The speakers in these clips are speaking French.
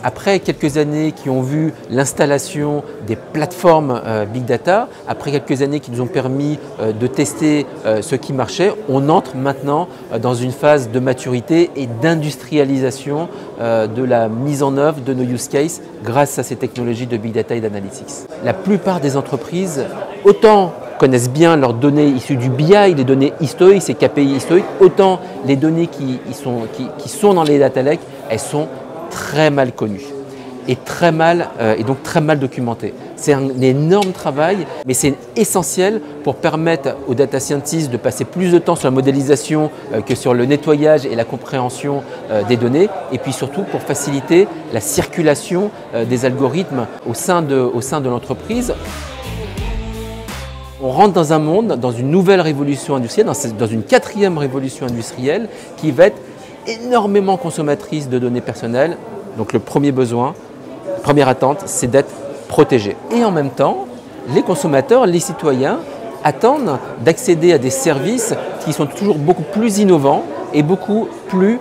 Après quelques années qui ont vu l'installation des plateformes Big Data, après quelques années qui nous ont permis de tester ce qui marchait, on entre maintenant dans une phase de maturité et d'industrialisation de la mise en œuvre de nos use cases grâce à ces technologies de Big Data et d'analytics. La plupart des entreprises, autant connaissent bien leurs données issues du BI, les données historiques, ces KPI historiques, autant les données qui sont dans les data lakes, elles sont très mal connues et donc très mal documentées. C'est un énorme travail, mais c'est essentiel pour permettre aux data scientists de passer plus de temps sur la modélisation que sur le nettoyage et la compréhension des données, et puis surtout pour faciliter la circulation des algorithmes au sein de l'entreprise. On rentre dans un monde, dans une nouvelle révolution industrielle, dans une quatrième révolution industrielle qui va être énormément consommatrice de données personnelles. Donc le premier besoin, première attente, c'est d'être protégé. Et en même temps, les consommateurs, les citoyens attendent d'accéder à des services qui sont toujours beaucoup plus innovants et beaucoup plus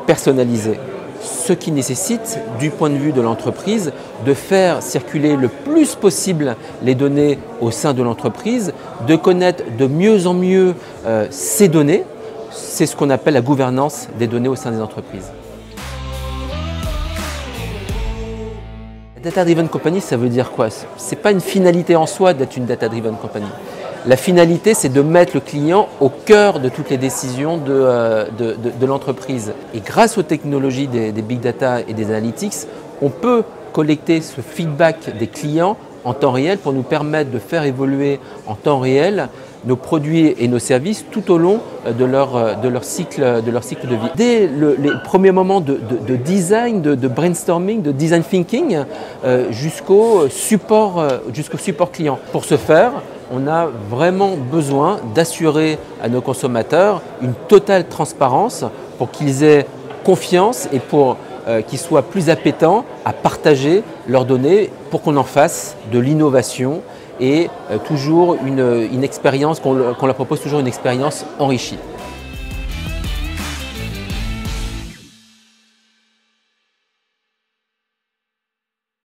personnalisés. Ce qui nécessite, du point de vue de l'entreprise, de faire circuler le plus possible les données au sein de l'entreprise, de connaître de mieux en mieux ces données. C'est ce qu'on appelle la gouvernance des données au sein des entreprises. La Data-Driven Company, ça veut dire quoi? Ce n'est pas une finalité en soi d'être une Data-Driven Company. La finalité, c'est de mettre le client au cœur de toutes les décisions de l'entreprise. Et grâce aux technologies des Big Data et des Analytics, on peut collecter ce feedback des clients en temps réel pour nous permettre de faire évoluer en temps réel nos produits et nos services tout au long de leur cycle de vie. Dès les premiers moments de design, de brainstorming, de design thinking, jusqu'au support client. Pour ce faire, on a vraiment besoin d'assurer à nos consommateurs une totale transparence pour qu'ils aient confiance et pour qu'ils soient plus appétents à partager leurs données pour qu'on en fasse de l'innovation et toujours une expérience, qu'on leur propose toujours une expérience enrichie.